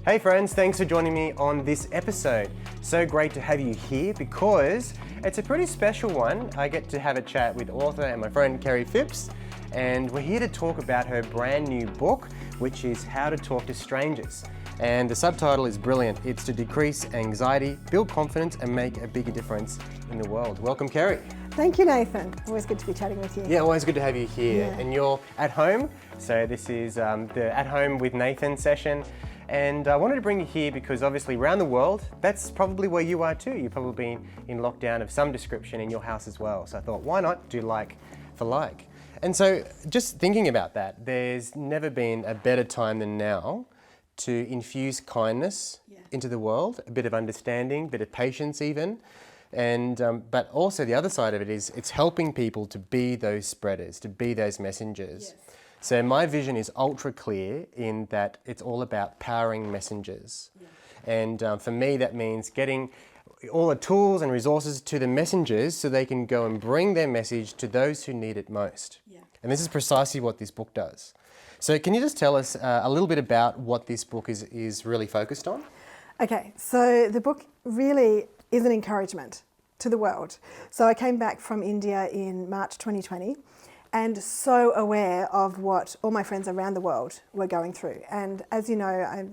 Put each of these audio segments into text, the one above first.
Hey friends, thanks for joining me on this episode. So great to have you here because it's a pretty special one. I get to have a chat with author and my friend Kerrie Phipps, and we're here to talk about her brand new book, which is How to Talk to Strangers. And the subtitle is brilliant. It's to decrease anxiety, build confidence, and make a bigger difference in the world. Welcome, Kerrie. Thank you, Nathan. Always good to be chatting with you. Yeah, always good to have you here. Yeah. And you're at home, so this is the At Home with Nathan session. And I wanted to bring you here because obviously around the world, that's probably where you are too. You've probably been in lockdown of some description in your house as well. So I thought, why not do like for like? And so just thinking about that, there's never been a better time than now to infuse kindness into the world, a bit of understanding, a bit of patience even. And but also the other side of it is it's helping people to be those spreaders, to be those messengers. Yes. So my vision is ultra clear in that it's all about powering messengers. Yeah. And for me, that means getting all the tools and resources to the messengers so they can go and bring their message to those who need it most. Yeah. And this is precisely what this book does. So can you just tell us a little bit about what this book is really focused on? Okay, so the book really is an encouragement to the world. So I came back from India in March 2020 and so aware of what all my friends around the world were going through. And as you know, I've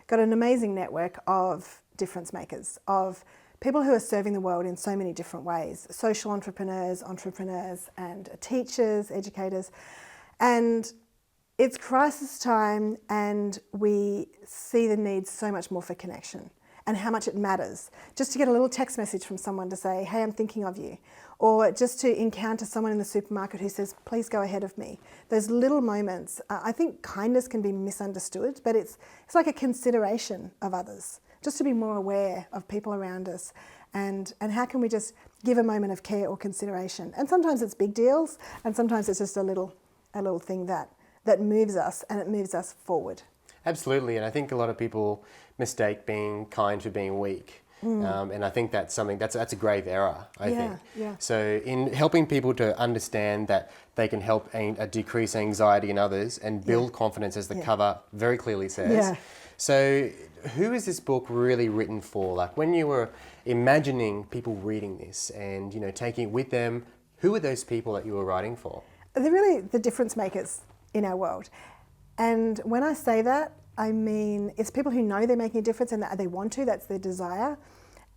got an amazing network of difference makers, of people who are serving the world in so many different ways, social entrepreneurs, and teachers, educators. And it's crisis time and we see the need so much more for connection and how much it matters. Just to get a little text message from someone to say, hey, I'm thinking of you. Or just to encounter someone in the supermarket who says, please go ahead of me. Those little moments, I think kindness can be misunderstood, but it's like a consideration of others, just to be more aware of people around us. And how can we just give a moment of care or consideration? And sometimes it's big deals, and sometimes it's just a little thing that moves us, and it moves us forward. Absolutely, and I think a lot of people mistake being kind for being weak. And I think that's something that's a grave error, I think. Yeah. So in helping people to understand that they can help decrease anxiety in others and build confidence, as the cover very clearly says. Yeah. So who is this book really written for? Like when you were imagining people reading this and taking it with them, who are those people that you were writing for? They're really the difference makers in our world. And when I say that, I mean, it's people who know they're making a difference and that they want to, that's their desire.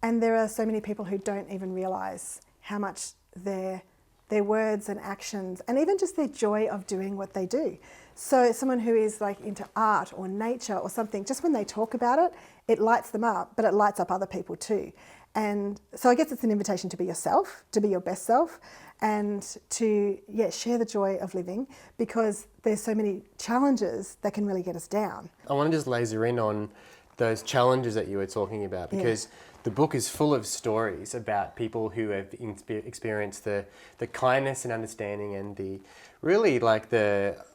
And there are so many people who don't even realise how much their words and actions and even just their joy of doing what they do. So someone who is like into art or nature or something, just when they talk about it, it lights them up, but it lights up other people too. And so I guess it's an invitation to be yourself, to be your best self, and to share the joy of living, because there's so many challenges that can really get us down. I want to just laser in on those challenges that you were talking about, because the book is full of stories about people who have experienced the kindness and understanding and the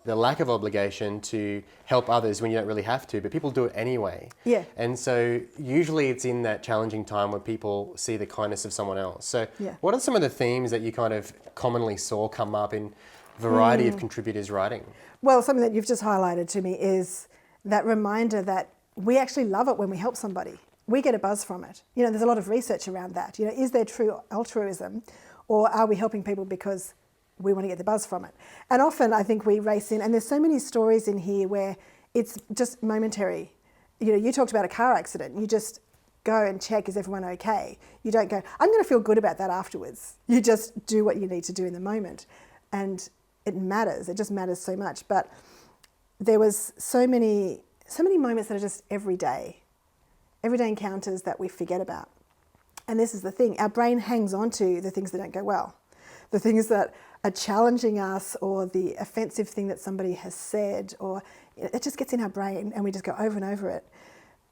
lack of obligation to help others when you don't really have to, but people do it anyway. Yeah. And so usually it's in that challenging time where people see the kindness of someone else. So what are some of the themes that you kind of commonly saw come up in a variety of contributors' writing? Well, something that you've just highlighted to me is that reminder that we actually love it when we help somebody. We get a buzz from it. There's a lot of research around that. Is there true altruism, or are we helping people because we want to get the buzz from it? And often I think we race in, and there's so many stories in here where it's just momentary. You talked about a car accident. You just go and check, is everyone okay? You don't go, I'm going to feel good about that afterwards. You just do what you need to do in the moment. And it matters. It just matters so much. But there was so many moments that are just everyday encounters that we forget about. And this is the thing, our brain hangs on to the things that don't go well, the things that are challenging us, or the offensive thing that somebody has said, or it just gets in our brain and we just go over and over it.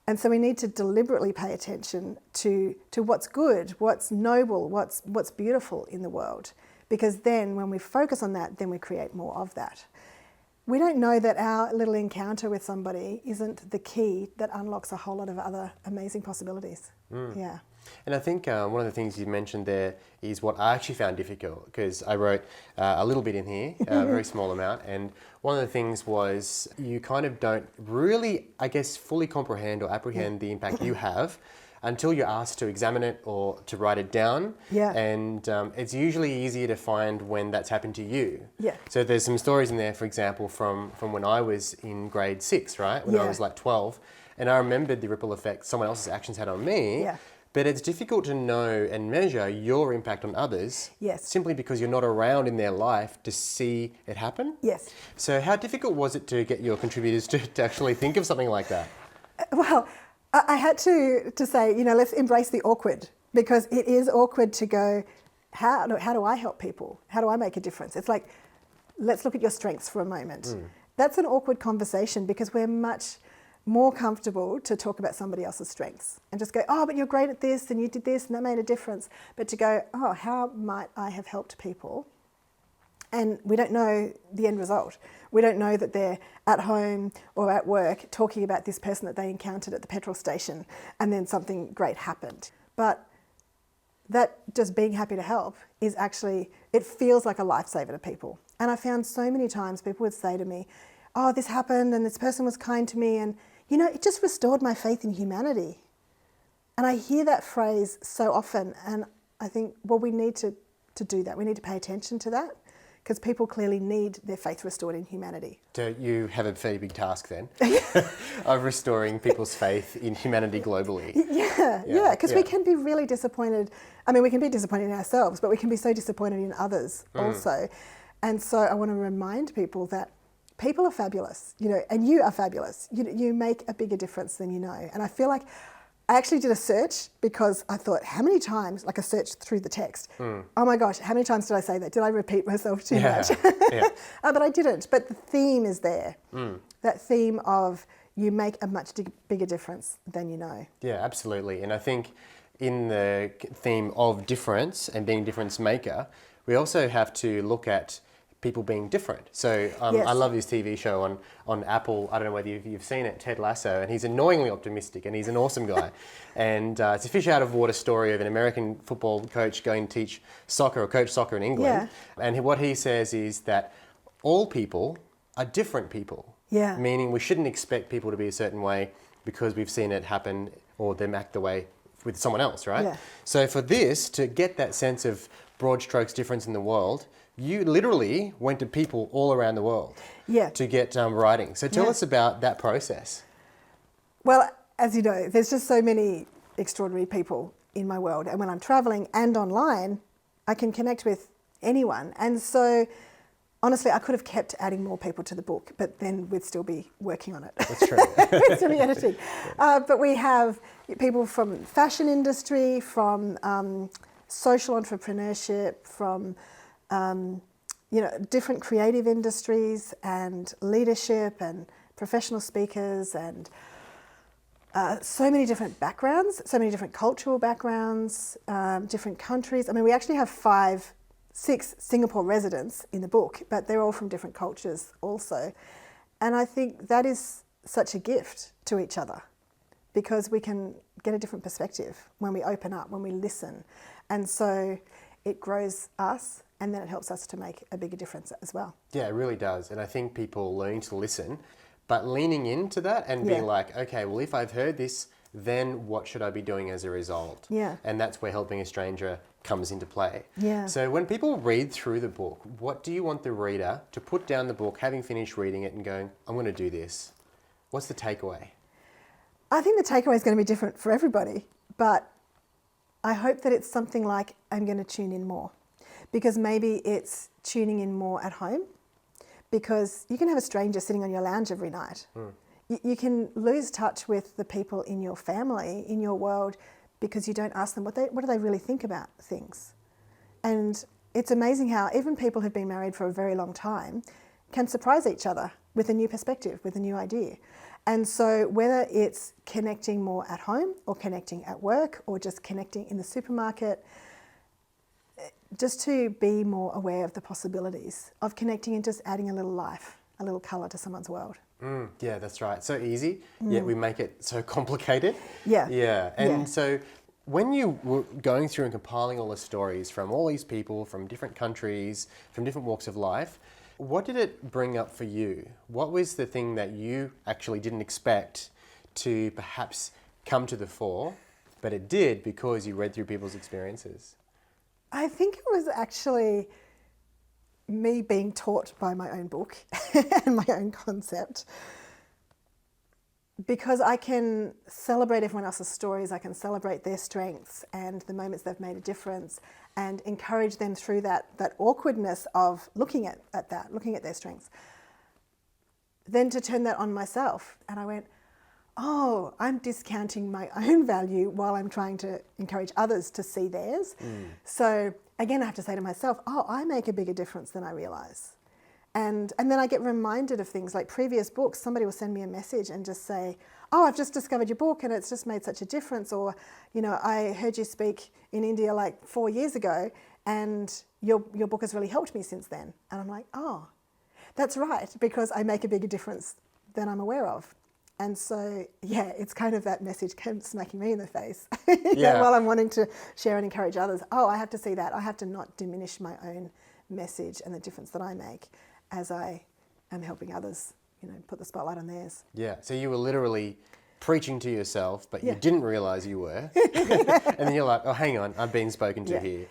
And so we need to deliberately pay attention to what's good, what's noble, what's beautiful in the world, because then when we focus on that, then we create more of that. we don't know that our little encounter with somebody isn't the key that unlocks a whole lot of other amazing possibilities. Yeah. And I think one of the things you mentioned there is what I actually found difficult, because I wrote a little bit in here, a very small amount, and one of the things was you kind of don't really, I guess, fully comprehend or apprehend the impact you have until you're asked to examine it or to write it down. Yeah. And it's usually easier to find when that's happened to you. Yeah. So there's some stories in there, for example, from when I was in grade 6, right? When I was like 12. And I remembered the ripple effect someone else's actions had on me. Yeah. But it's difficult to know and measure your impact on others. Yes. Simply because you're not around in their life to see it happen. Yes. So how difficult was it to get your contributors to actually think of something like that? Well, I had to say, let's embrace the awkward, because it is awkward to go, how do I help people? How do I make a difference? It's like, let's look at your strengths for a moment. That's an awkward conversation, because we're much more comfortable to talk about somebody else's strengths and just go, oh, but you're great at this and you did this and that made a difference. But to go, oh, how might I have helped people? And we don't know the end result. We don't know that they're at home or at work talking about this person that they encountered at the petrol station and then something great happened. But that just being happy to help is actually, it feels like a lifesaver to people. And I found so many times people would say to me, oh, this happened and this person was kind to me and, it just restored my faith in humanity. And I hear that phrase so often, and I think, well, we need to do that. We need to pay attention to that, because people clearly need their faith restored in humanity. So you have a fairly big task then of restoring people's faith in humanity globally. Yeah, because we can be really disappointed. I mean, we can be disappointed in ourselves, but we can be so disappointed in others also. And so I want to remind people that people are fabulous, and you are fabulous. You make a bigger difference than you know. And I feel like I actually did a search, because I thought, how many times, like a search through the text, oh my gosh, how many times did I say that? Did I repeat myself too much? But I didn't. But the theme is there. That theme of you make a much bigger difference than you know. Yeah, absolutely. And I think in the theme of difference and being a difference maker, we also have to look at people being different. So I love this TV show on Apple. I don't know whether you've seen it, Ted Lasso, and he's annoyingly optimistic and he's an awesome guy. And it's a fish out of water story of an American football coach going to teach soccer or coach soccer in England. And what he says is that all people are different people. Meaning we shouldn't expect people to be a certain way because we've seen it happen or them act the way with someone else, right? So for this, to get that sense of broad strokes difference in the world, you literally went to people all around the world to get writing. So tell us about that process. Well, as you know, there's just so many extraordinary people in my world. And when I'm traveling and online, I can connect with anyone. And so, honestly, I could have kept adding more people to the book, but then we'd still be working on it. That's true. We'd still be editing. But we have people from fashion industry, from social entrepreneurship, from different creative industries and leadership and professional speakers and so many different backgrounds, so many different cultural backgrounds, different countries. I mean, we actually have 6 Singapore residents in the book, but they're all from different cultures also. And I think that is such a gift to each other, because we can get a different perspective when we open up, when we listen. And so it grows us, and then it helps us to make a bigger difference as well. Yeah, it really does. And I think people learn to listen, but leaning into that and being like, okay, well, if I've heard this, then what should I be doing as a result? And that's where helping a stranger comes into play. So when people read through the book, what do you want the reader to put down the book, having finished reading it and going, I'm going to do this? What's the takeaway? I think the takeaway is going to be different for everybody, but I hope that it's something like, I'm going to tune in more. Because maybe it's tuning in more at home, because you can have a stranger sitting on your lounge every night. You can lose touch with the people in your family, in your world, because you don't ask them what do they really think about things. And it's amazing how even people who've been married for a very long time can surprise each other with a new perspective, with a new idea. And so whether it's connecting more at home or connecting at work or just connecting in the supermarket, just to be more aware of the possibilities of connecting and just adding a little life a little colour to someone's world. Yeah, that's right. So easy, yet we make it so complicated. Yeah. Yeah. And Yeah. so when you were going through and compiling all the stories from all these people from different countries, from different walks of life, what did it bring up for you? What was the thing that you actually didn't expect to perhaps come to the fore, but it did because you read through people's experiences? I think it was actually me being taught by my own book and my own concept. Because I can celebrate everyone else's stories, I can celebrate their strengths and the moments they've made a difference, and encourage them through that awkwardness of looking at their strengths. Then to turn that on myself, and I went, oh, I'm discounting my own value while I'm trying to encourage others to see theirs. So again, I have to say to myself, oh, I make a bigger difference than I realise. And then I get reminded of things like previous books. Somebody will send me a message and just say, oh, I've just discovered your book and it's just made such a difference. Or, you know, I heard you speak in India like 4 years ago and your book has really helped me since then. And I'm like, oh, that's right, because I make a bigger difference than I'm aware of. And so, yeah, it's kind of that message kept smacking me in the face. Yeah. While I'm wanting to share and encourage others, oh, I have to see that. I have to not diminish my own message and the difference that I make as I am helping others, you know, put the spotlight on theirs. Yeah, so you were literally preaching to yourself, but you Yeah. didn't realise you were. And then you're like, oh, hang on, I'm being spoken to Yeah. here.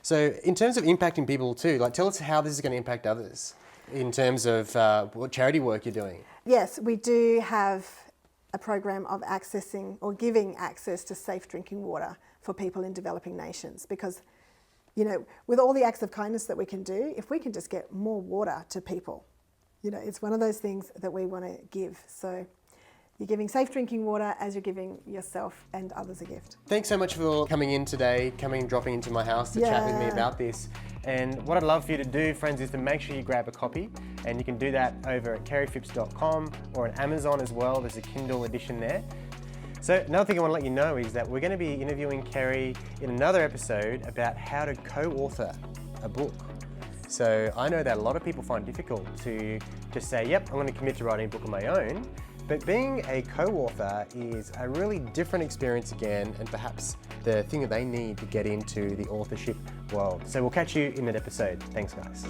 So in terms of impacting people too, like tell us how this is going to impact others in terms of what charity work you're doing. Yes, we do have a program of accessing or giving access to safe drinking water for people in developing nations, because, you know, with all the acts of kindness that we can do, if we can just get more water to people, you know, it's one of those things that we want to give. So you're giving safe drinking water as you're giving yourself and others a gift. Thanks so much for coming in today, dropping into my house to chat with me Yeah. about this. And what I'd love for you to do, friends, is to make sure you grab a copy, and you can do that over at kerriephipps.com or on Amazon as well. There's a Kindle edition there. So another thing I want to let you know is that we're going to be interviewing Kerrie in another episode about how to co-author a book. So I know that a lot of people find it difficult to just say, yep, I'm going to commit to writing a book on my own. But being a co-author is a really different experience again, and perhaps the thing that they need to get into the authorship world. So we'll catch you in that episode. Thanks, guys.